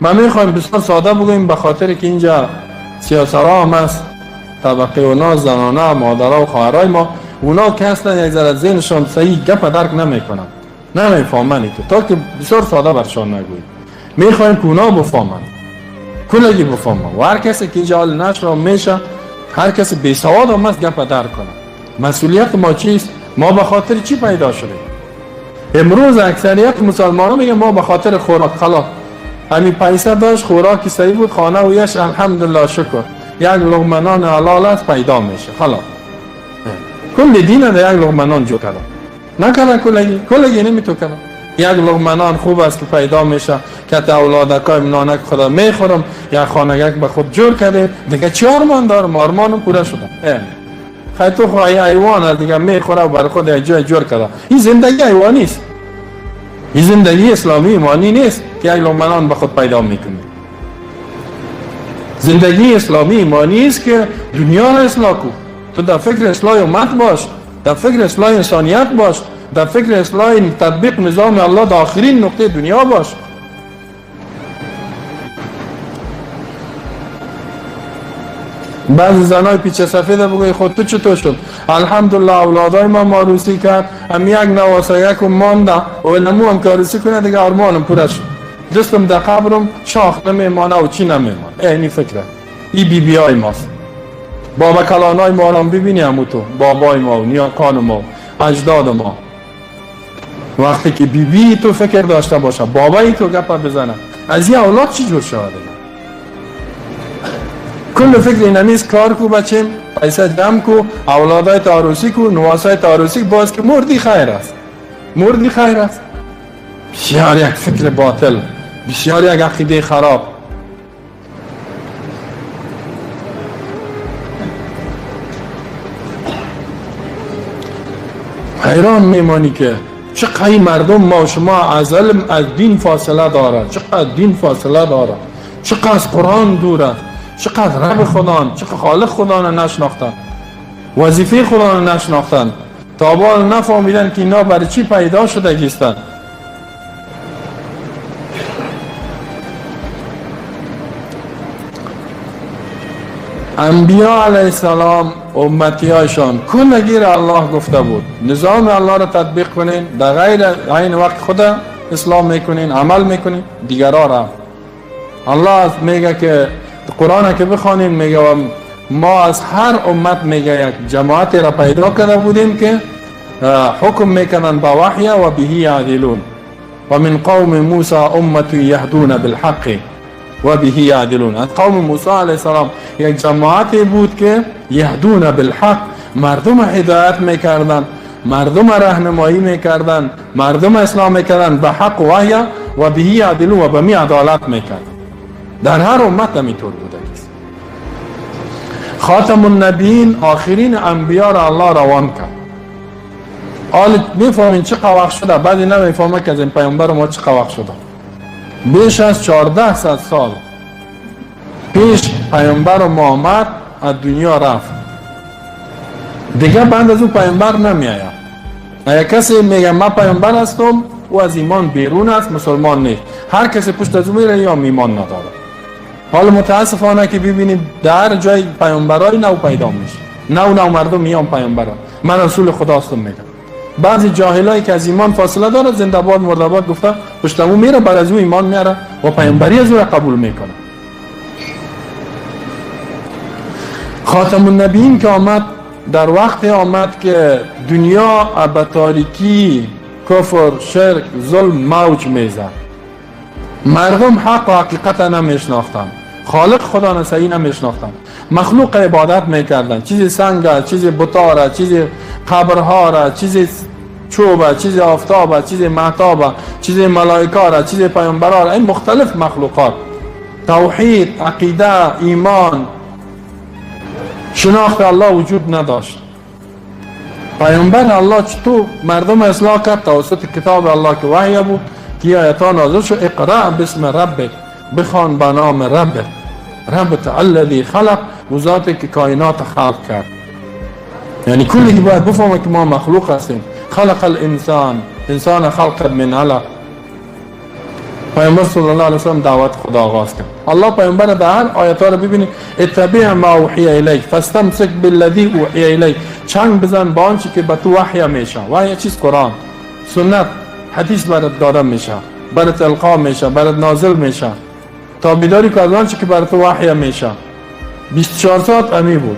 ما میخوایم بسیار ساده بگوییم به خاطر که اینجا سیاسرها هم هست، طبقه اونا، زنانه، مادرها و خواهرای ما، اونا که هستن یک ذره ذهنشان صحیح گپ درک نمیکنن، نمیفهمن تو تا که بسیار ساده برشان نگوییم. میخوایم که اونا بفهمن، کلگی بفهمن و هر کسی که اینجا حال نشر میشه، هر کسی بی سواد هم هست گپ درک کنه. مسئولیت ما چیست؟ ما به خاطر چی پیدا شدیم؟ امروز اکثریت مسلمانان میگن ما به خاطر خوراک، خلاص همین پیسه داشت، خوراکی صحیح بود، خانه و یش الحمدلله شکر، یک لقمه نان حلال است پیدا میشه، خلاص کل دین در یک لقمه نان جو کردن، نکردن کلگی نمیتو کردن. یک لقمه نان خوب است که پیدا میشه که اولادکای نانک خدا میخورم، یک خانگک به خود جور کرده، دیگه چی آرمان دارم؟ آرمانم پوره شده. خیلی تو خواهی حیوان است دیگه میخوره و برای خود یک جای جور کرده. این زندگی حیوانی است، این زندگی اسلامی ایمانی نیست که یک لقمه نان به خود پیدا میکنی. زندگی اسلامی ایمانی است که دنیا را اصلاح کن. تو در فکر اصلاح امت باش، در فکر اصلاح انسانیت باش، در فکر اصلاح تطبیق نظام الله در آخرین نقطه دنیا باش. بعضی زنای پیچه سفید بگوی خود تو چطور شد؟ الحمدلله اولادای ما ماروسی کرد، هم یک نواسه یک مانده و نمو هم کاروسی کنه دیگه آرمانم پوره شد. دستم در قبرم شاخ نمیمانه و چی نمیمانه. اینی فکره. ای بی بی های ماست. بابا کلانای ما را ببینی همو تو، بابای ما و نیاکان ما و اجداد ما. وقتی که بی بی تو فکر داشته باشه، بابایی تو گپا بزنه، از یه اولاد چی جور شده؟ کل فکر اینمیز کار کو بچیم، پیسه جمع کو، اولادای تعارضی کو، نواسای تعارضی باز که مردی خیر است. مردی خیر است. بسیار یک فکر باطل، بسیار یک عقیده خراب. حیران میمانی که چقدر مردم ما و شما از علم، از دین فاصله داره، چقدر دین فاصله داره، چقدر از قرآن دوره، چقدر رب خدا، چقدر خالق خدا نشناختن، وظیفه خدا نشناختن، تا بال نفهمیدن که اینا برای چی پیدا شده گیستن. انبیاء علیه السلام امتی هایشان کلگی را الله گفته بود نظام الله را تطبیق کنین، در غیر عین وقت خود اسلام میکنین، عمل میکنین، دیگرها را. الله میگه که قرآن که بخوانین میگه ما از هر امت میگه یک جماعت را پیدا کرده بودیم که حکم میکنن با وحی و به یعدلون و من قوم موسی امت یهدون بالحق و به یعدلون. از قوم موسی علیه السلام یک جماعتی بود که یهدون بالحق، مردم هدایت میکردن، مردم راهنمایی میکردن، مردم اسلام میکردن به حق و وحی و به یعدلون و به می عدالت میکردن. در هر امت همینطور بوده است. خاتم النبیین آخرین انبیاء را الله روان کرد. حال میفهمین چه وقت شده؟ بعدی نمیفهمه که از این پیامبر ما چه وقت شده. بیش از 1400 سال پیش پیامبر محمد از دنیا رفت. دیگه بعد از اون پیامبر نمیآید. اگه کسی میگه من پیامبر هستم او از ایمان بیرون است، مسلمان نیست. هر کسی پشت از میره یا ایمان نداره. حالا متاسفانه که ببینید در جای پیامبرای نو پیدا میشه، نو مردم میان پیامبران من رسول خدا هستم میگن. بعضی جاهلایی که از ایمان فاصله داره زنده باد مرده باد گفته پشت او میره، بر از او ایمان میاره و پیامبری از او قبول میکنه. خاتم النبیین که آمد در وقت آمد که دنیا به تاریکی، کفر، شرک، ظلم موج میزد. مردم حق و حقیقت نمیشناختن، خالق خدا صحیح نمیشناختن، مخلوق عبادت میکردن، چیزی سنگ، چیزی بطار، چیزی قبرها، چیزی چوب، چیزی آفتاب، چیزی مهتاب، چیزی ملائکه، چیزی پیامبران، این مختلف مخلوقات. توحید، عقیده، ایمان، شناخت الله وجود نداشت. پیامبر الله چطور مردم اصلاح کرد؟ توسط کتاب الله که وحی بود که آیات نازل شد اقرأ باسم ربک، بخوان به نام ربک، ربک الذی خلق، و ذاتی که کائنات خلق کرد. یعنی کلی که باید بفهمه که ما مخلوق هستیم. خلق الانسان، انسان خلق من علق. پیامبر صلی الله علیه و سلم دعوت خدا آغاز کرد. الله پیامبر در هر آیات ها رو ببینید اتبع ما اوحی الیک فاستمسک بالذی اوحی الیک، چنگ بزن با آنچه که به تو وحی میشه. وحی چیز؟ قرآن، سنت، حدیث برات داده میشه، برات القا میشه، برات نازل میشه. تابعداری کن از آنچه که برات وحی میشه. 24 ساعت امی بود.